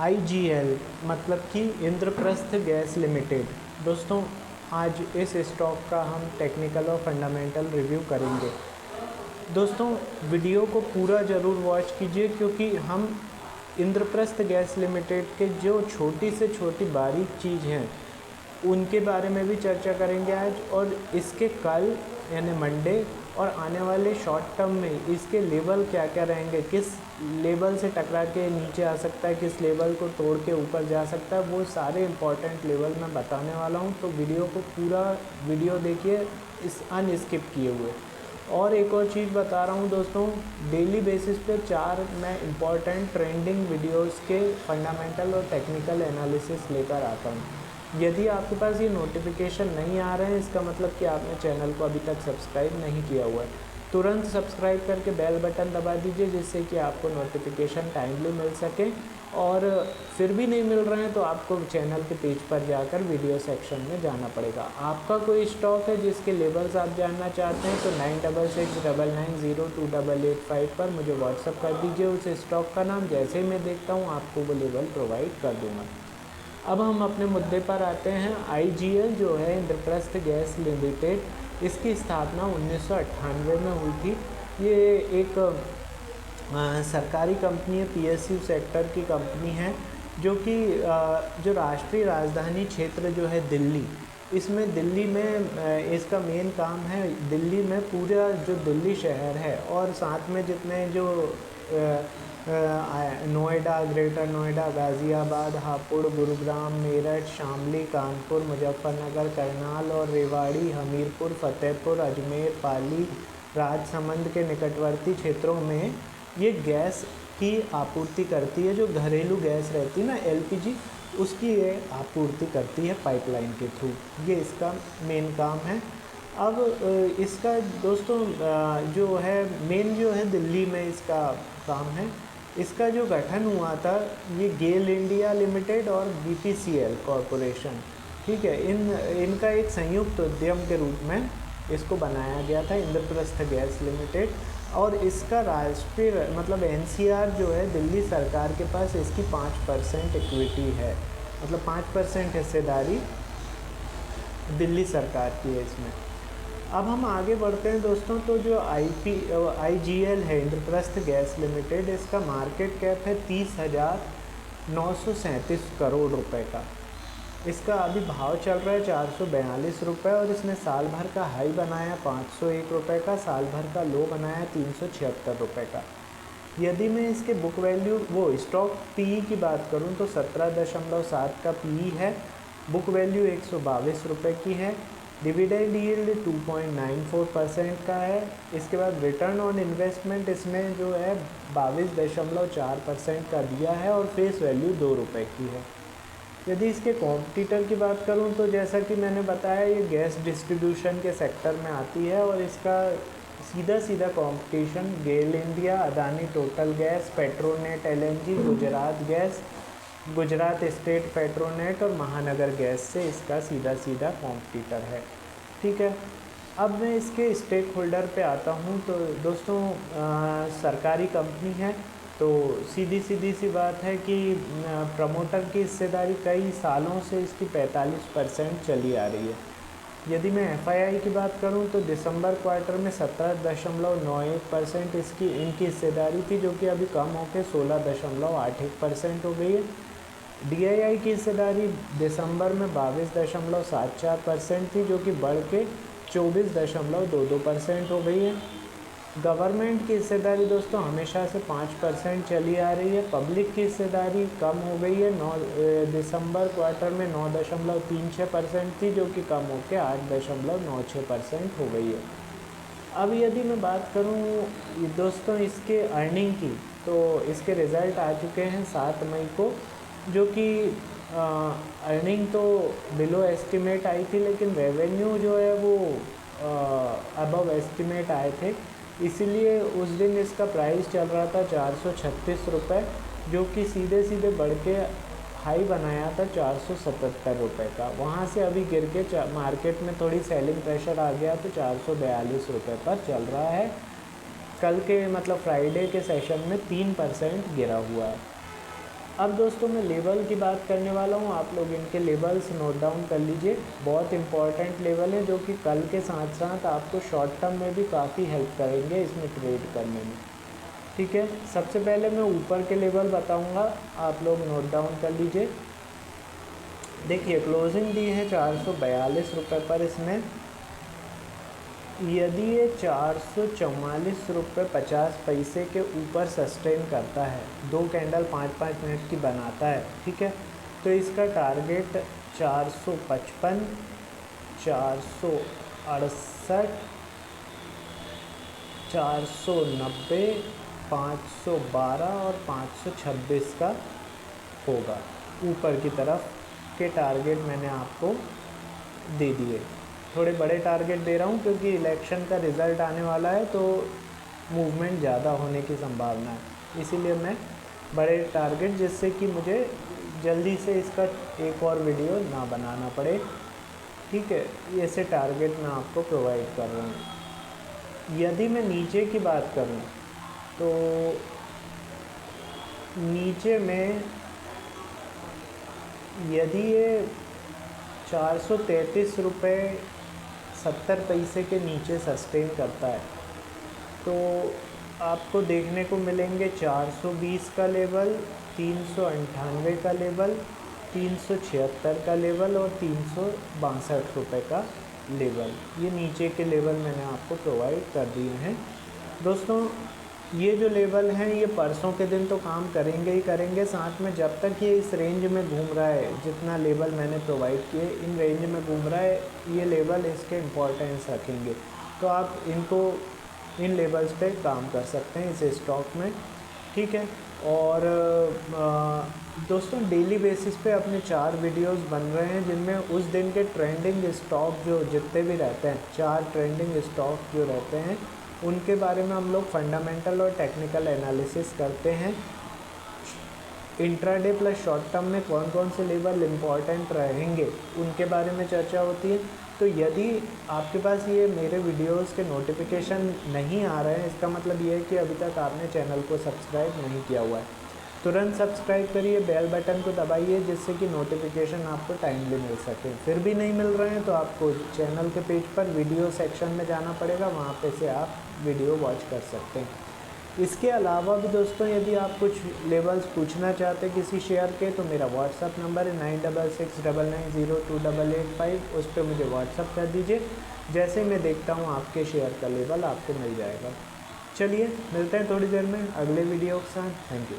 IGL मतलब कि Indraprastha gas limited. दोस्तों आज इस स्टॉक का हम टेक्निकल और फंडामेंटल रिव्यू करेंगे। दोस्तों वीडियो को पूरा ज़रूर वॉच कीजिए क्योंकि हम इंद्रप्रस्थ गैस लिमिटेड के जो छोटी से छोटी बारीक चीज़ हैं उनके बारे में भी चर्चा करेंगे आज, और इसके कल यानी मंडे और आने वाले शॉर्ट टर्म में इसके लेवल क्या क्या रहेंगे, किस लेवल से टकरा के नीचे आ सकता है, किस लेवल को तोड़ के ऊपर जा सकता है, वो सारे इंपॉर्टेंट लेवल मैं बताने वाला हूँ। तो वीडियो को पूरा वीडियो देखिए इस अनस्किप किए हुए। और एक और चीज़ बता रहा हूँ दोस्तों, डेली बेसिस पे 4 मैं इम्पॉर्टेंट ट्रेंडिंग वीडियोस के फंडामेंटल और टेक्निकल एनालिसिस लेकर आता हूँ। यदि आपके पास ये नोटिफिकेशन नहीं आ रहे हैं इसका मतलब कि आपने चैनल को अभी तक सब्सक्राइब नहीं किया हुआ है। तुरंत सब्सक्राइब करके बेल बटन दबा दीजिए जिससे कि आपको नोटिफिकेशन टाइमली मिल सके, और फिर भी नहीं मिल रहे हैं तो आपको चैनल के पेज पर जाकर वीडियो सेक्शन में जाना पड़ेगा। आपका कोई स्टॉक है जिसके लेवल्स आप जानना चाहते हैं तो 9669902885 पर मुझे व्हाट्सअप कर दीजिए उस स्टॉक का नाम। जैसे ही मैं देखता हूँ आपको वो लेवल प्रोवाइड कर दूँगा। अब हम अपने मुद्दे पर आते हैं। IGL जो है इंद्रप्रस्थ गैस लिमिटेड, इसकी स्थापना 1998 में हुई थी। ये एक सरकारी कंपनी है, PSU सेक्टर की कंपनी है, जो कि जो राष्ट्रीय राजधानी क्षेत्र जो है दिल्ली, इसमें दिल्ली में इसका मेन काम है दिल्ली में पूरा जो दिल्ली शहर है और साथ में जितने जो नोएडा, ग्रेटर नोएडा, गाज़ियाबाद, हापुड़, गुरुग्राम, मेरठ, शामली, कानपुर, मुजफ्फरनगर, करनाल और रेवाड़ी, हमीरपुर, फतेहपुर, अजमेर, पाली, राजसमंद के निकटवर्ती क्षेत्रों में ये गैस की आपूर्ति करती है। जो घरेलू गैस रहती है ना, LPG, उसकी ये आपूर्ति करती है पाइपलाइन के थ्रू। ये इसका मेन काम है। अब इसका दोस्तों जो है मेन जो है दिल्ली में इसका काम है। इसका जो गठन हुआ था ये गेल इंडिया लिमिटेड और BPCL कॉरपोरेशन, ठीक है, इनका एक संयुक्त उद्यम के रूप में इसको बनाया गया था इंद्रप्रस्थ गैस लिमिटेड। और इसका राष्ट्रीय मतलब NCR जो है दिल्ली सरकार के पास इसकी 5% इक्विटी है, मतलब 5% हिस्सेदारी दिल्ली सरकार की है इसमें। अब हम आगे बढ़ते हैं दोस्तों। तो जो IGL है इंद्रप्रस्थ गैस लिमिटेड, इसका मार्केट कैप है 30,937 करोड़ रुपए का। इसका अभी भाव चल रहा है 442 रुपये, और इसने साल भर का हाई बनाया 501 रुपये का, साल भर का लो बनाया 376 रुपये का। यदि मैं इसके बुक वैल्यू वो स्टॉक PE की बात करूं तो 17.7 का PE है, बुक वैल्यू 122 रुपये की है, डिविडेंड यील्ड 2.94% का है। इसके बाद रिटर्न ऑन इन्वेस्टमेंट इसमें जो है 22.4% का दिया है, और फेस वैल्यू 2 रुपये की है। यदि इसके कॉम्पिटिटर की बात करूं तो जैसा कि मैंने बताया ये गैस डिस्ट्रीब्यूशन के सेक्टर में आती है, और इसका सीधा competition GAIL India, Adani Total gas, Petronet LNG, Gujarat gas, Gujarat state Petronet और महानगर गैस से इसका सीधा कॉम्पिटिटर है, ठीक है। अब मैं इसके स्टेक होल्डर पे आता हूँ। तो दोस्तों सरकारी कंपनी है, तो सीधी सी बात है कि प्रमोटर की हिस्सेदारी कई सालों से इसकी 45% चली आ रही है। यदि मैं FII की बात करूं तो दिसंबर क्वार्टर में 17.91% इनकी हिस्सेदारी थी, जो कि अभी कम होकर 16.81% हो गई है। DII की हिस्सेदारी दिसंबर में 22.74% थी, जो कि बढ़ के 24.22% हो गई है। गवर्नमेंट की हिस्सेदारी दोस्तों हमेशा से 5% चली आ रही है। पब्लिक की हिस्सेदारी कम हो गई है, दिसंबर क्वार्टर में 9.36% थी, जो कि कम होकर 8.96% हो गई है। अब यदि मैं बात करूं दोस्तों इसके अर्निंग की, तो इसके रिज़ल्ट आ चुके हैं 7 मई को, जो कि अर्निंग तो बिलो एस्टिमेट आई थी, लेकिन रेवेन्यू जो है वो अबव एस्टिमेट आए थे। इसीलिए उस दिन इसका प्राइस चल रहा था 436 रुपये, जो कि सीधे बढ़ के हाई बनाया था 477 रुपये का। वहाँ से अभी गिर के मार्केट में थोड़ी सेलिंग प्रेशर आ गया तो 442 रुपये पर चल रहा है। कल के मतलब फ्राइडे के सेशन में 3% गिरा हुआ है। अब दोस्तों मैं लेबल की बात करने वाला हूँ, आप लोग इनके लेबल्स नोट डाउन कर लीजिए। बहुत इंपॉर्टेंट लेबल है जो कि कल के साथ साथ आपको शॉर्ट टर्म में भी काफ़ी हेल्प करेंगे इसमें ट्रेड करने में। ठीक है, सबसे पहले मैं ऊपर के लेवल बताऊंगा, आप लोग नोट डाउन कर लीजिए। देखिए क्लोजिंग दी है 442 रुपये पर इसमें। यदि ये 444 रुपये 50 पैसे के ऊपर सस्टेन करता है, 2 कैंडल 5-5 मिनट की बनाता है, ठीक है, तो इसका टारगेट 455, 468, 490, 512 और 526 का होगा। ऊपर की तरफ के टारगेट मैंने आपको दे दिए। थोड़े बड़े टारगेट दे रहा हूँ क्योंकि इलेक्शन का रिज़ल्ट आने वाला है तो मूवमेंट ज़्यादा होने की संभावना है, इसीलिए मैं बड़े टारगेट, जिससे कि मुझे जल्दी से इसका एक और वीडियो ना बनाना पड़े। ठीक है, ऐसे टारगेट मैं आपको प्रोवाइड कर रहा हूँ। यदि मैं नीचे की बात करूँ तो नीचे में यदि ये 433 रुपये 70 पैसे के नीचे सस्टेन करता है तो आपको देखने को मिलेंगे 420 का लेवल, 398 का लेवल, 376 का लेवल और 362 रुपये का लेवल। ये नीचे के लेवल मैंने आपको प्रोवाइड कर दिए हैं। दोस्तों ये जो लेवल हैं ये परसों के दिन तो काम करेंगे ही करेंगे, साथ में जब तक ये इस रेंज में घूम रहा है, जितना लेवल मैंने प्रोवाइड किए इन रेंज में घूम रहा है, ये लेवल इसके इम्पोर्टेंस रखेंगे। तो आप इनको इन लेवल्स पे काम कर सकते हैं इस स्टॉक में। ठीक है, और दोस्तों डेली बेसिस पे अपने 4 वीडियोस बन रहे हैं जिनमें उस दिन के ट्रेंडिंग स्टॉक जो जितने भी रहते हैं, 4 ट्रेंडिंग स्टॉक जो रहते हैं उनके बारे में हम लोग फंडामेंटल और टेक्निकल एनालिसिस करते हैं। इंट्राडे प्लस शॉर्ट टर्म में कौन कौन से लेवल इम्पॉर्टेंट रहेंगे उनके बारे में चर्चा होती है। तो यदि आपके पास ये मेरे वीडियोस के नोटिफिकेशन नहीं आ रहे हैं, इसका मतलब ये है कि अभी तक आपने चैनल को सब्सक्राइब नहीं किया हुआ है। तुरंत सब्सक्राइब करिए, बेल बटन को दबाइए जिससे कि नोटिफिकेशन आपको टाइमली मिल सके। फिर भी नहीं मिल रहे हैं तो आपको चैनल के पेज पर वीडियो सेक्शन में जाना पड़ेगा, वहाँ पे से आप वीडियो वॉच कर सकते हैं। इसके अलावा भी दोस्तों यदि आप कुछ लेवल्स पूछना चाहते हैं किसी शेयर के तो मेरा व्हाट्सअप नंबर है 9669902885, उस पर मुझे व्हाट्सअप कर दीजिए। जैसे मैं देखता हूँ आपके शेयर का लेवल आपको मिल जाएगा। चलिए मिलते हैं थोड़ी देर में अगले वीडियो के साथ। Thank you.